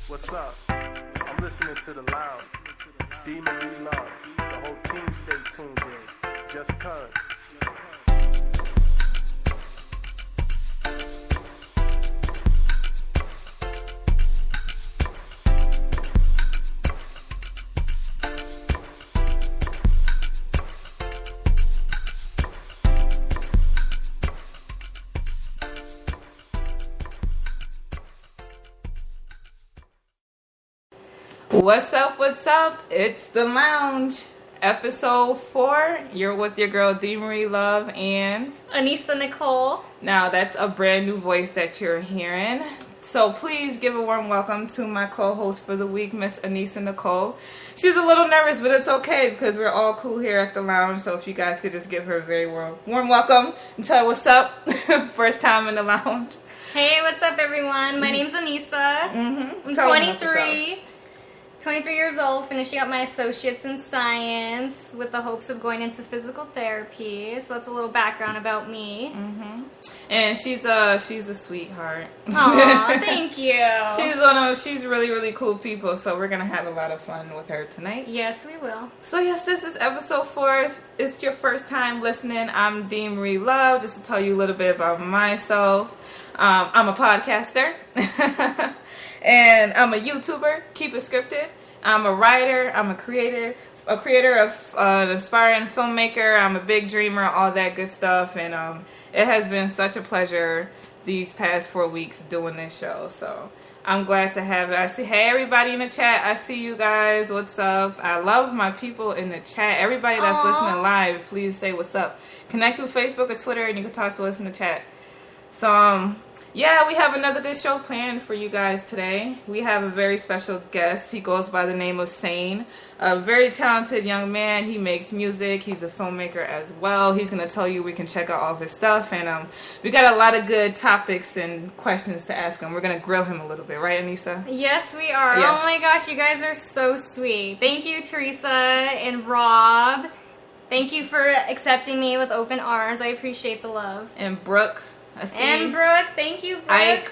What's up? I'm listening to the lounge. D. Marie Love. The whole team stay tuned in. Just cuz. What's up? What's up? It's the lounge, episode 4. You're with your girl D. Marie Love and Anissa Nicole. Now that's a brand new voice that you're hearing. So please give a warm welcome to my co-host for the week, Miss Anissa Nicole. She's a little nervous, but it's okay because we're all cool here at the lounge. So if you guys could just give her a very warm welcome and tell her what's up. First time in the lounge. Hey, what's up, everyone? My name's Anissa. I'm 23. 23 years old, finishing up my associates in science with the hopes of going into physical therapy. So that's a little background about me. And she's a sweetheart. Aw, thank you. She's really, really cool people, so we're gonna have a lot of fun with her tonight. Yes, we will. So yes, this is episode 4. If it's your first time listening, I'm Dee Marie Love. Just to tell you a little bit about myself, I'm a podcaster. And I'm a YouTuber, keep it scripted. I'm a writer, I'm a creator of an aspiring filmmaker. I'm a big dreamer, all that good stuff. And it has been such a pleasure these past 4 weeks doing this show. So I'm glad to have it. I see, hey, everybody in the chat. I see you guys. What's up? I love my people in the chat. Everybody that's listening live, please say what's up. Connect through Facebook or Twitter, and you can talk to us in the chat. So, yeah, we have another good show planned for you guys today. We have a very special guest. He goes by the name of Sanne, a very talented young man. He makes music. He's a filmmaker as well. He's going to tell you we can check out all of his stuff. And we got a lot of good topics and questions to ask him. We're going to grill him a little bit. Right, Anissa? Yes, we are. Yes. Oh, my gosh, you guys are so sweet. Thank you, Teresa and Rob. Thank you for accepting me with open arms. I appreciate the love. And Brooke. And Brooke, thank you, Brooke. Ike.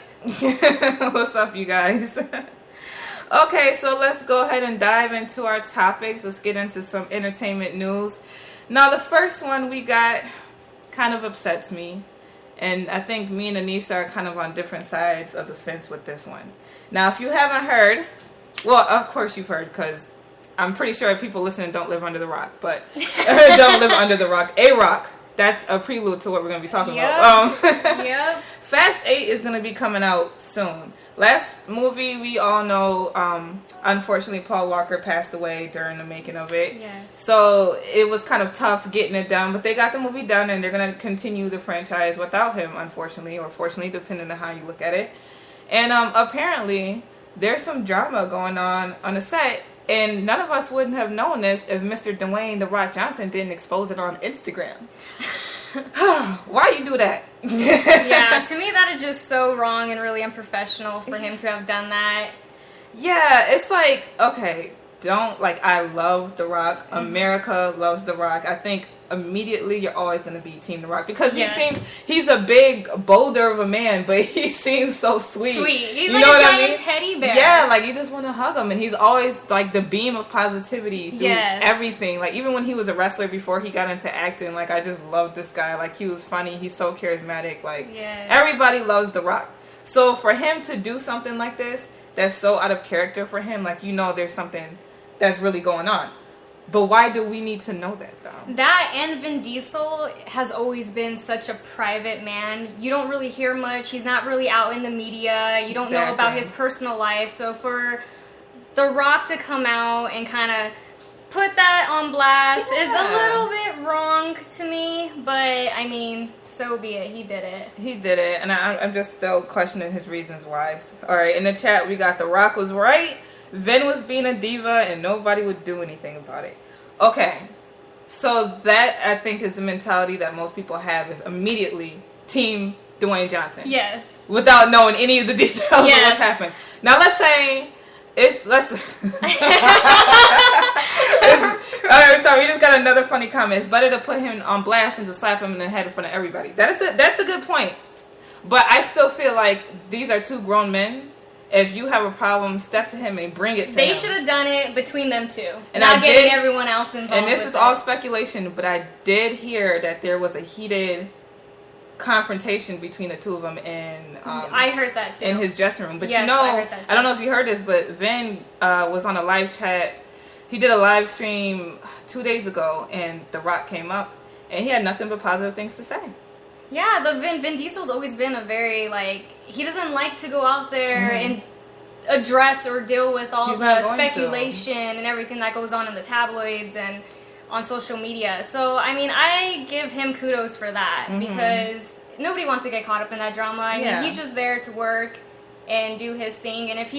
What's up, you guys? Okay, so let's go ahead and dive into our topics. Let's get into some entertainment news. Now, the first one we got kind of upsets me. And I think me and Anissa are kind of on different sides of the fence with this one. Now, if you haven't heard, well, of course you've heard because I'm pretty sure people listening don't live under the rock. But don't live under the rock. A rock. That's a prelude to what we're going to be talking about. Yep. Fast 8 is going to be coming out soon. Last movie, we all know, unfortunately, Paul Walker passed away during the making of it. Yes. So it was kind of tough getting it done. But they got the movie done, and they're going to continue the franchise without him, unfortunately, or fortunately, depending on how you look at it. And apparently, there's some drama going on the set. And none of us wouldn't have known this if Mr. Dwayne "The Rock" Johnson didn't expose it on Instagram. Why you do that? Yeah, to me that is just so wrong and really unprofessional for him to have done that. Yeah, it's like, okay, I love The Rock. America loves The Rock. I think immediately you're always going to be Team The Rock because he's a big boulder of a man, but he seems so sweet. He's like a giant teddy bear. Yeah, like you just want to hug him, and he's always like the beam of positivity through everything. Like even when he was a wrestler before he got into acting, like I just loved this guy. Like he was funny, he's so charismatic. Like everybody loves The Rock. So for him to do something like this that's so out of character for him, like there's something that's really going on. But why do we need to know that, though? That and Vin Diesel has always been such a private man. You don't really hear much. He's not really out in the media. You don't know about his personal life. So for The Rock to come out and kind of put that on blast is a little bit wrong to me. But, I mean, so be it. He did it. He did it. And I'm just still questioning his reasons why. All right, in the chat, we got The Rock was right. Vin was being a diva and nobody would do anything about it. Okay, so that I think is the mentality that most people have is immediately Team Dwayne Johnson. Yes. Without knowing any of the details of what's happened. Now let's say Alright, sorry, we just got another funny comment. It's better to put him on blast than to slap him in the head in front of everybody. That's a good point. But I still feel like these are two grown men if you have a problem, step to him and bring it to him. They should have done it between them two, and not getting everyone else involved. And this is all speculation, but I did hear that there was a heated confrontation between the two of them in I heard that too in his dressing room. But yes, I don't know if you heard this, but Vin was on a live chat. He did a live stream 2 days ago, and The Rock came up, and he had nothing but positive things to say. Yeah, Vin Diesel's always been a very, he doesn't like to go out there and address or deal with all the speculation and everything that goes on in the tabloids and on social media. So, I mean, I give him kudos for that because nobody wants to get caught up in that drama. I mean, he's just there to work and do his thing. And if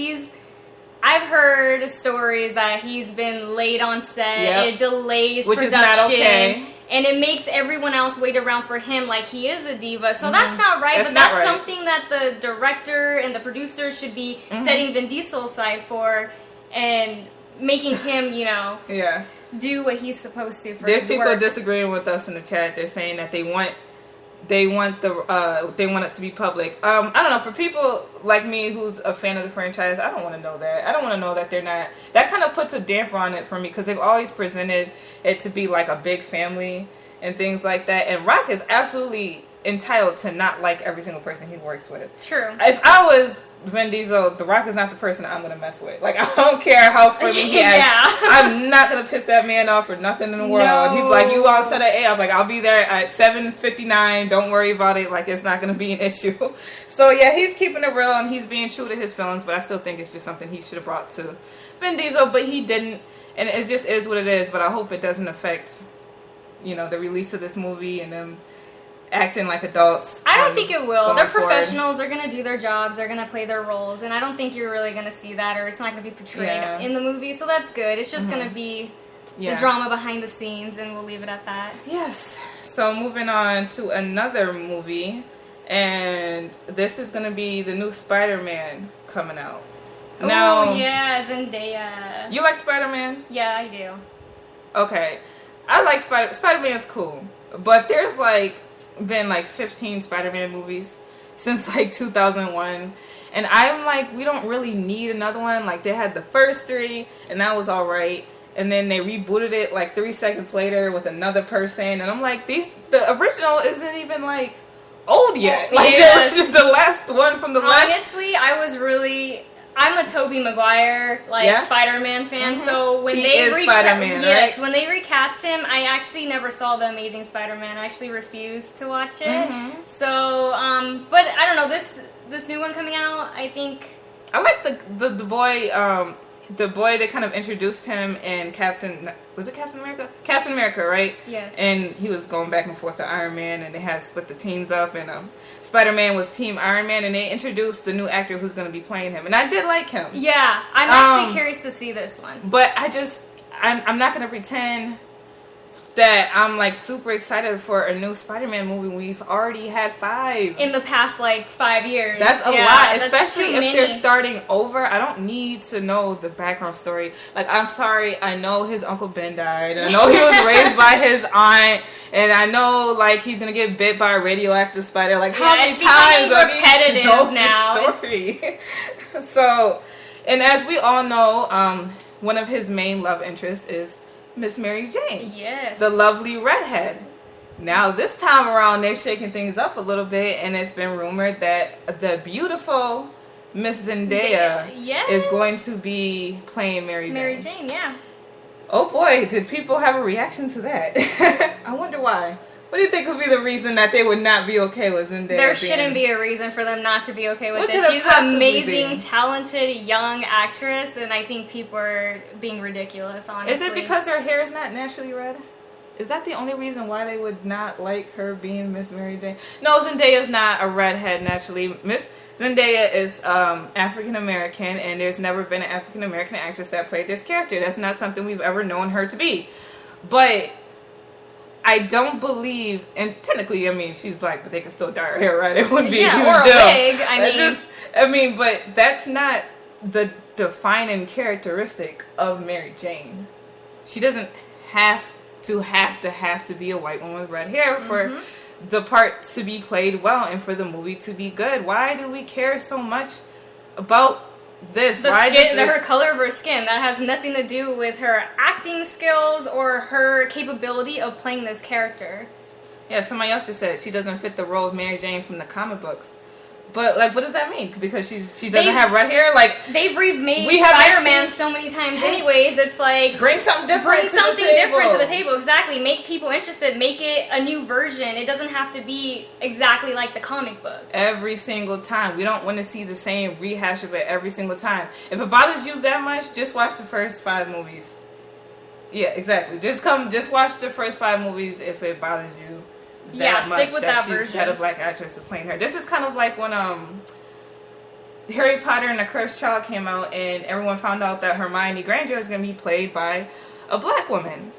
I've heard stories that he's been late on set, it delays which production. Is not okay. And it makes everyone else wait around for him like he is a diva. So that's not right, but that's something that the director and the producer should be setting Vin Diesel aside for and making him, do what he's supposed to for There's his people work. disagreeing with us in the chat. They're saying that they want it to be public. I don't know, for people like me who's a fan of the franchise, I don't want to know that. I don't want to know that they're not. That kind of puts a damper on it for me because they've always presented it to be like a big family and things like that. And Rock is absolutely entitled to not like every single person he works with. True. If I was Vin Diesel, The Rock is not the person I'm going to mess with. Like, I don't care how friendly he is. I'm not going to piss that man off for nothing in the world. No. He'd be like, you all set at 8. I'm like, I'll be there at 7:59. Don't worry about it. Like, it's not going to be an issue. So, yeah, he's keeping it real and he's being true to his feelings, but I still think it's just something he should have brought to Vin Diesel, but he didn't. And it just is what it is, but I hope it doesn't affect, the release of this movie and them acting like adults. I don't think it will. They're forward. professionals. They're going to do their jobs. They're going to play their roles. And I don't think you're really going to see that or it's not going to be portrayed in the movie. So that's good. It's just going to be the drama behind the scenes and we'll leave it at that. Yes. So moving on to another movie. And this is going to be the new Spider-Man coming out. Oh, yeah. Zendaya. You like Spider-Man? Yeah, I do. Okay. I like Spider-Man's cool. But there's been 15 Spider-Man movies since 2001, and I'm we don't really need another one. They had the first 3 and that was all right, and then they rebooted it 3 seconds later with another person, and I'm the original isn't even old yet. Yes. Just the last one from the Honestly, I'm a Tobey Maguire Spider-Man fan, so when they when they recast him, I actually never saw The Amazing Spider-Man. I actually refused to watch it. So, but I don't know, this new one coming out, I think I like the boy that kind of introduced him in Captain America? Captain America, right? Yes. And he was going back and forth to Iron Man, and they had split the teams up, and Spider-Man was Team Iron Man, and they introduced the new actor who's going to be playing him, and I did like him. Yeah, I'm actually curious to see this one. But I'm not going to pretend that I'm super excited for a new Spider-Man movie. We've already had 5 in the past 5 years. That's a lot, especially if they're starting over. I don't need to know the background story. I'm sorry, I know his Uncle Ben died. I know he was raised by his aunt, and I know he's gonna get bit by a radioactive spider. How many times are repetitive these now? Story? So, and as we all know, one of his main love interests is Miss Mary Jane. Yes. The lovely redhead. Now, this time around, they're shaking things up a little bit, and it's been rumored that the beautiful Miss Zendaya is going to be playing Mary Jane. Mary Jane, yeah. Oh boy, did people have a reaction to that? I wonder why. What do you think would be the reason that they would not be okay with Zendaya? There shouldn't be a reason for them not to be okay with it. She's an amazing, talented, young actress, and I think people are being ridiculous, honestly. Is it because her hair is not naturally red? Is that the only reason why they would not like her being Miss Mary Jane? No, Zendaya is not a redhead naturally. Miss Zendaya is African American, and there's never been an African American actress that played this character. That's not something we've ever known her to be. But I don't believe, and technically, she's black, but they could still dye her hair, right? It wouldn't be a huge or a deal. wig. But that's not the defining characteristic of Mary Jane. She doesn't have to be a white woman with red hair for the part to be played well and for the movie to be good. Why do we care so much about this. Her color of her skin. That has nothing to do with her acting skills or her capability of playing this character. Yeah, somebody else just said she doesn't fit the role of Mary Jane from the comic books. But, like, what does that mean? Because she doesn't have red hair? Like, they've remade Spider-Man so many times anyways. It's like... Bring something different to the table. Exactly. Make people interested. Make it a new version. It doesn't have to be exactly like the comic book. Every single time. We don't want to see the same rehash of it every single time. If it bothers you that much, just watch the first 5 movies. Yeah, exactly. Just watch the first 5 movies if it bothers you. Stick with that version. She's had a black actress playing her. This is kind of like when Harry Potter and the Cursed Child came out, and everyone found out that Hermione Granger is going to be played by a black woman.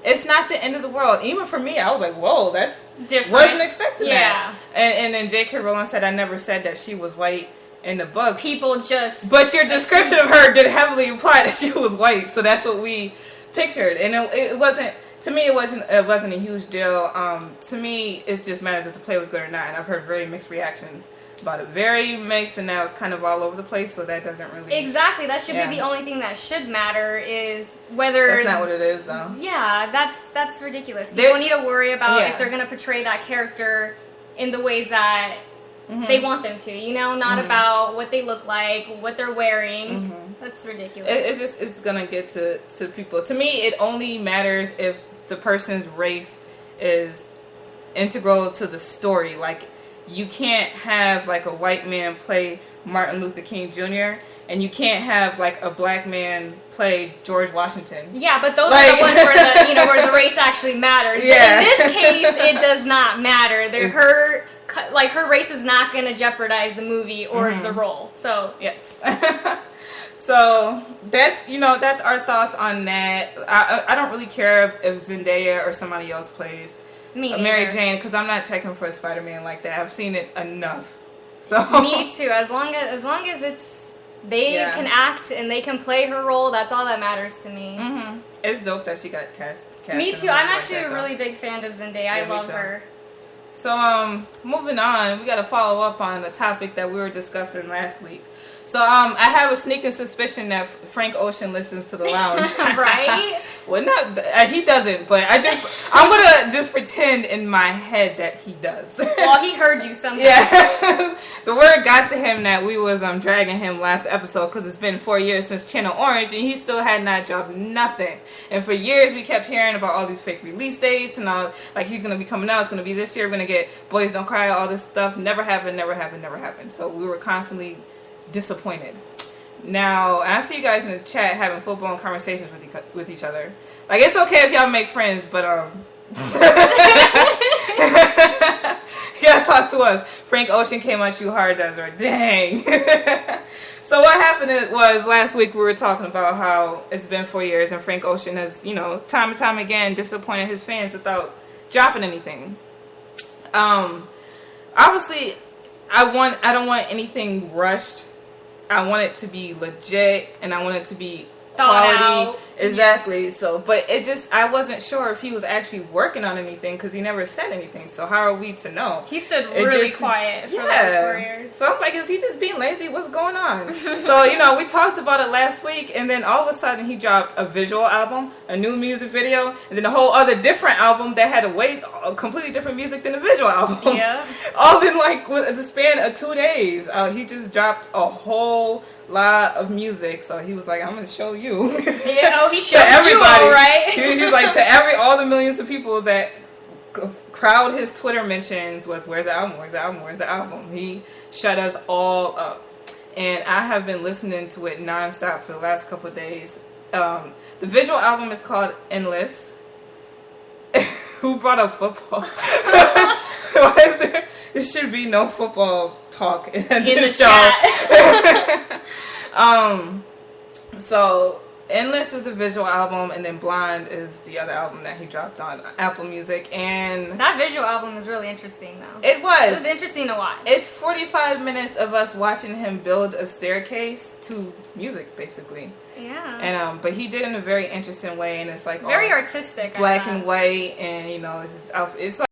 It's not the end of the world. Even for me, I was like, "Whoa, that's different." Wasn't expecting that. And then J.K. Rowling said, "I never said that she was white in the books." But your description of her did heavily imply that she was white, so that's what we pictured, and it wasn't. To me, it wasn't a huge deal. To me, it just matters if the play was good or not. And I've heard very mixed reactions about it. Very mixed, and now it's kind of all over the place, so that doesn't really... Exactly. That should be the only thing that should matter is whether... That's not what it is, though. Yeah, that's ridiculous. People need to worry about if they're going to portray that character in the ways that they want them to. You know, not about what they look like, what they're wearing. That's ridiculous. It's going to get to people. To me, it only matters if the person's race is integral to the story. Like, you can't have like a white man play Martin Luther King Jr. and you can't have like a black man play George Washington. Yeah, but those are the ones where the race actually matters. Yeah. In this case, it does not matter. Her race is not going to jeopardize the movie or the role. So yes. So that's our thoughts on that. I don't really care if Zendaya or somebody else plays Mary Jane, because I'm not checking for a Spider-Man like that. I've seen it enough. So me too. As long as they can act and they can play her role, that's all that matters to me. It's dope that she got cast. Me too. I'm actually a really big fan of Zendaya. I love her. So moving on, we got to follow up on the topic that we were discussing last week. So I have a sneaking suspicion that Frank Ocean listens to the lounge. Right? Well, he doesn't, but I'm gonna just pretend in my head that he does. Well, he heard you somehow. Yeah. The word got to him that we was dragging him last episode because it's been 4 years since Channel Orange and he still had not dropped nothing. And for years we kept hearing about all these fake release dates and all, like he's gonna be coming out, it's gonna be this year, we're gonna get Boys Don't Cry, all this stuff. Never happened. So we were constantly disappointed. Now, I see you guys in the chat having full-blown conversations with each other. Like, it's okay if y'all make friends, but you gotta talk to us. Frank Ocean came at you hard, Desiree. Dang. So what happened was last week we were talking about how it's been 4 years and Frank Ocean has, time and time again disappointed his fans without dropping anything. Obviously, I don't want anything rushed. I want it to be legit, and I want it to be quality. Exactly. Yes. So, but I wasn't sure if he was actually working on anything because he never said anything. So how are we to know? He stood really quiet for those 4 years. So I'm like, is he just being lazy? What's going on? So, we talked about it last week, and then all of a sudden he dropped a visual album, a new music video, and then a whole other different album that had a completely different music than the visual album. Yeah. All in with the span of 2 days. He just dropped a whole lot of music, so he was like, I'm gonna show you. Yeah, he showed everybody. You, all right? He was like, to all the millions of people that crowd his Twitter mentions with where's the album, he shut us all up. And I have been listening to it nonstop for the last couple of days. The visual album is called Endless. Who brought up football? Why is there should be no football talk in the show. So Endless is the visual album, and then Blonde is the other album that he dropped on Apple Music. And that visual album is really interesting, though. It was interesting to watch. It's 45 minutes of us watching him build a staircase to music, basically. Yeah. And but he did it in a very interesting way, and it's like very artistic, black and white, and it's like